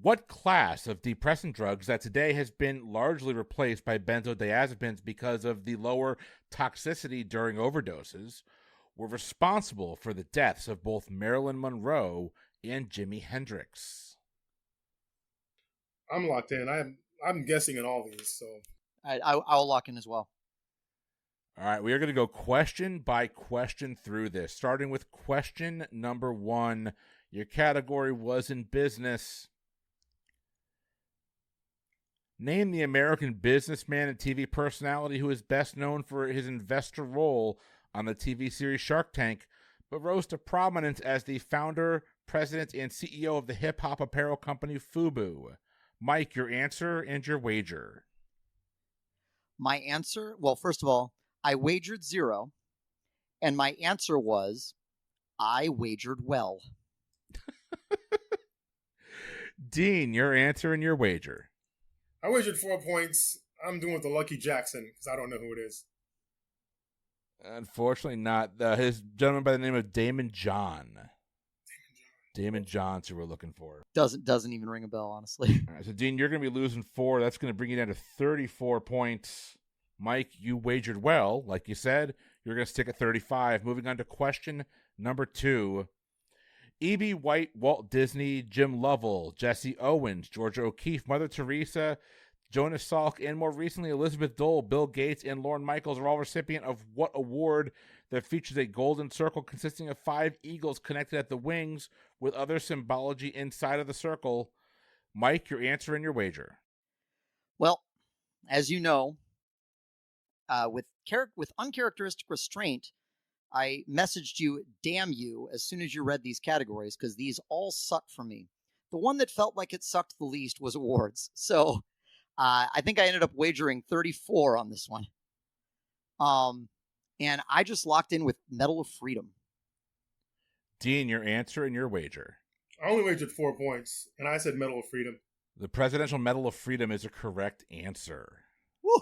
What class of depressant drugs that today has been largely replaced by benzodiazepines because of the lower toxicity during overdoses were responsible for the deaths of both Marilyn Monroe and Jimi Hendrix? I'm locked in. I'm guessing in all these, so I'll lock in as well. All right, we are going to go question by question through this, starting with question number 1. Your category was in business. Name the American businessman and TV personality who is best known for his investor role on the TV series Shark Tank, but rose to prominence as the founder, president, and CEO of the hip-hop apparel company FUBU. Mike, your answer and your wager. My answer, well, first of all, I wagered 0, and my answer was, I wagered well. Dean, your answer and your wager. I wagered 4 points. I'm doing with the Lucky Jackson because I don't know who it is. Unfortunately not. His gentleman by the name of Damon John. Damon John's who we're looking for. Doesn't even ring a bell, honestly. All right, so Dean, you're going to be losing 4. That's going to bring you down to 34 points. Mike, you wagered well. Like you said, you're going to stick at 35. Moving on to question number 2. E.B. White, Walt Disney, Jim Lovell, Jesse Owens, Georgia O'Keeffe, Mother Teresa, Jonas Salk, and more recently Elizabeth Dole, Bill Gates, and Lorne Michaels are all recipient of what award that features a golden circle consisting of 5 eagles connected at the wings with other symbology inside of the circle? Mike, your answer and your wager. Well, as you know, with uncharacteristic restraint, I messaged you, damn you, as soon as you read these categories, because these all suck for me. The one that felt like it sucked the least was awards. So I think I ended up wagering 34 on this one. And I just locked in with Medal of Freedom. Dean, your answer and your wager. I only wagered 4 points, and I said Medal of Freedom. The Presidential Medal of Freedom is a correct answer. Woo!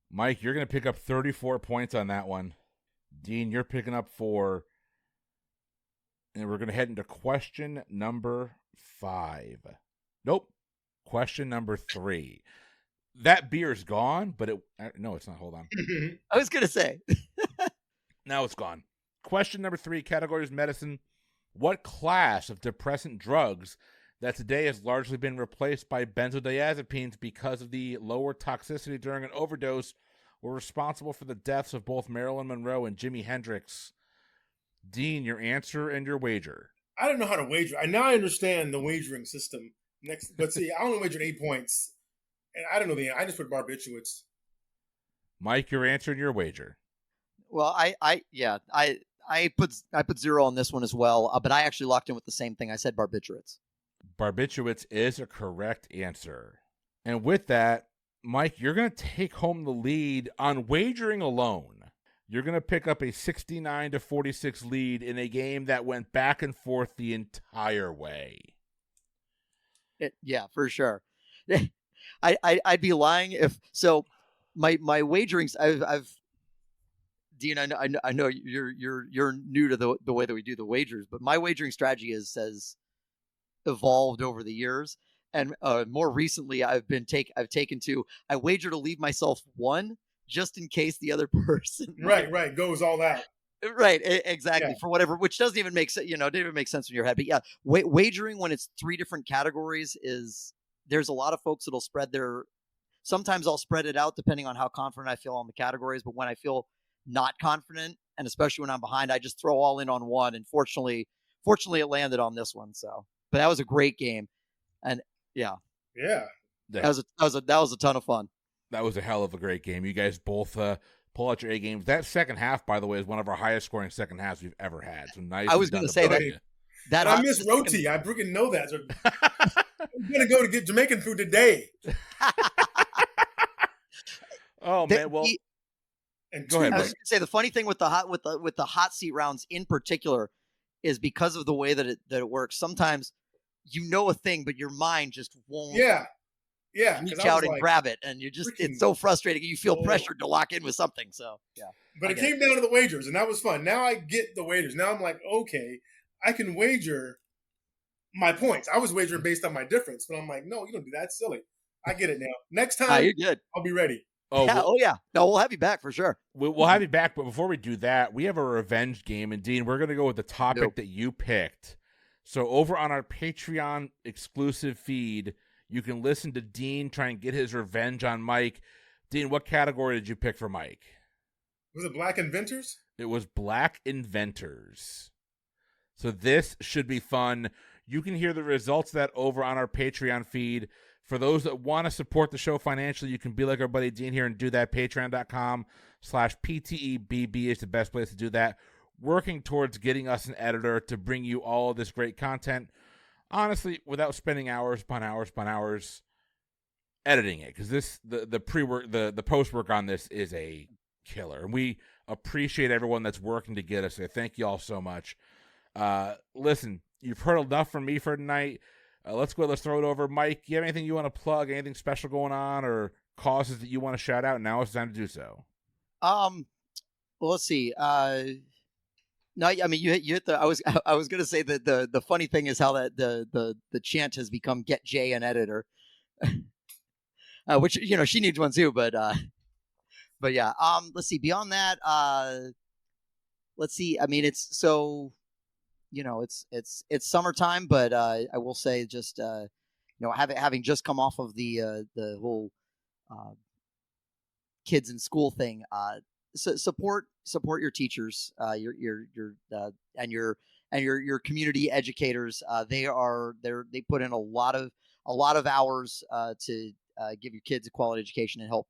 Mike, you're going to pick up 34 points on that one. Dean, you're picking up 4. And we're going to head into question number 5. Nope. Question number 3. That beer's gone, but no, it's not. Hold on. I was going to say. Now it's gone. Question number 3, category is medicine. What class of depressant drugs that today has largely been replaced by benzodiazepines because of the lower toxicity during an overdose were responsible for the deaths of both Marilyn Monroe and Jimi Hendrix? Dean, your answer and your wager. I don't know how to wager. I understand the wagering system. But see, I only wagered 8 points. And I don't know I just put barbiturates. Mike, your answer and your wager. Well, I put 0 on this one as well, but I actually locked in with the same thing. I said barbiturates. Barbiturates is a correct answer. And with that, Mike, you're going to take home the lead on wagering alone. You're going to pick up a 69-46 lead in a game that went back and forth the entire way. Yeah, for sure. I'd be lying if so. My wagerings, I've Dean, I know you're new to the way that we do the wagers, but my wagering strategy has evolved over the years, and more recently I wager to leave myself 1 just in case the other person right goes all out. Right, exactly. Yeah. For whatever, which doesn't even make sense. Didn't even make sense in your head. But yeah, wagering when it's 3 different categories there's a lot of folks that'll spread sometimes I'll spread it out depending on how confident I feel on the categories. But when I feel not confident, and especially when I'm behind, I just throw all in on one. And fortunately it landed on this one. So, but that was a great game. And yeah. That was a ton of fun. That was a hell of a great game. You guys both pull out your A games. That second half, by the way, is one of our highest scoring second halves we've ever had. So nice. I was going to say that I miss roti. I freaking know that. So I'm going to go to get Jamaican food today. Oh man, well, go ahead. I was going to say the funny thing with the hot seat rounds in particular is because of the way that it works. Sometimes you know a thing, but your mind just won't. Yeah. Yeah, reach because I out was and like, grab it, and you just freaking it's so frustrating. You feel oh. pressured to lock in with something. So yeah. But it came down to the wagers, and that was fun. Now I get the wagers. Now I'm like, okay, I can wager my points. I was wagering based on my difference, but I'm like, no, you don't do that. It's silly. I get it now. Next time, You're good. I'll be ready. Oh, Yeah, yeah. No, we'll have you back for sure. We'll have you back, but before we do that, we have a revenge game. And Dean, we're going to go with the topic that you picked. So over on our Patreon exclusive feed, you can listen to Dean try and get his revenge on Mike. Dean, what category did you pick for Mike? Was it Black Inventors? It was Black Inventors. So this should be fun. You can hear the results of that over on our Patreon feed. For those that want to support the show financially, you can be like our buddy Dean here and do that. Patreon.com/PTEBB is the best place to do that. Working towards getting us an editor to bring you all of this great content. Honestly, without spending hours upon hours editing it, because the pre-work, the post-work on this is a killer. And we appreciate everyone that's working to get us there. Thank you all so much. Listen, you've heard enough from me for tonight. Let's throw it over. Mike, you have anything you want to plug, anything special going on, or causes that you want to shout out? Now it's time to do so. Well, let's see. No, I mean you hit the. I was going to say that the funny thing is how that the chant has become "Get Jay an editor," which she needs one too. But yeah. Let's see. Beyond that, let's see. I mean, it's so. It's summertime, but I will say just having just come off of the whole kids in school thing, support your teachers, your community educators. They put in a lot of hours to give your kids a quality education and help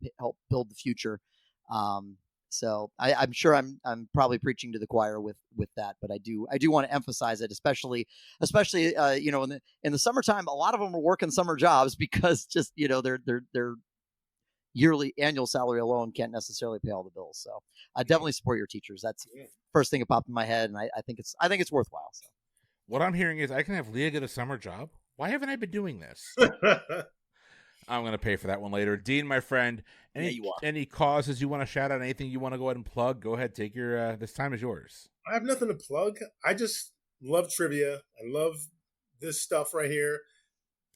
build the future. So I'm sure I'm probably preaching to the choir with that, but I do want to emphasize it, especially in the summertime. A lot of them are working summer jobs because just their yearly annual salary alone can't necessarily pay all the bills. So I definitely support your teachers. That's the first thing that popped in my head, and I think it's worthwhile. So what I'm hearing is I can have Leah get a summer job. Why haven't I been doing this? I'm going to pay for that one later. Dean, my friend, any causes you want to shout out, anything you want to go ahead and plug, go ahead. Take your, this time is yours. I have nothing to plug. I just love trivia. I love this stuff right here.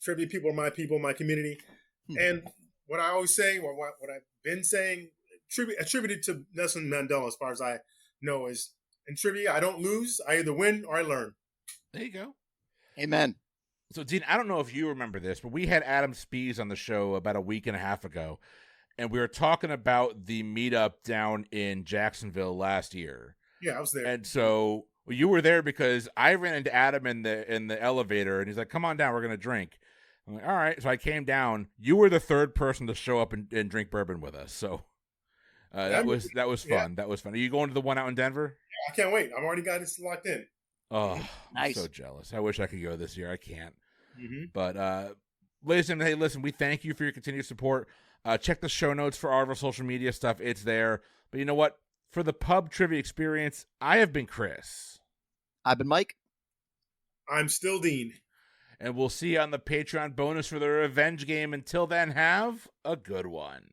Trivia people are my people, my community. And what I always say, or what I've been saying, attributed to Nelson Mandela, as far as I know, is in trivia, I don't lose. I either win or I learn. There you go. Amen. So, Dean, I don't know if you remember this, but we had Adam Spees on the show about a week and a half ago, and we were talking about the meetup down in Jacksonville last year. Yeah, I was there. And so you were there because I ran into Adam in the elevator, and he's like, "Come on down, we're going to drink." I'm like, "All right." So I came down. You were the third person to show up and drink bourbon with us. So that was fun. Yeah. That was fun. Are you going to the one out in Denver? Yeah, I can't wait. I've already got this locked in. Oh, nice. I'm so jealous. I wish I could go this year. I can't. Mm-hmm. But ladies and gentlemen, hey, listen, we thank you for your continued support. Check the show notes for all of our social media stuff. It's there. But you know what? For the pub trivia experience, I have been Chris. I've been Mike. I'm still Dean. And we'll see you on the Patreon bonus for the revenge game. Until then, have a good one.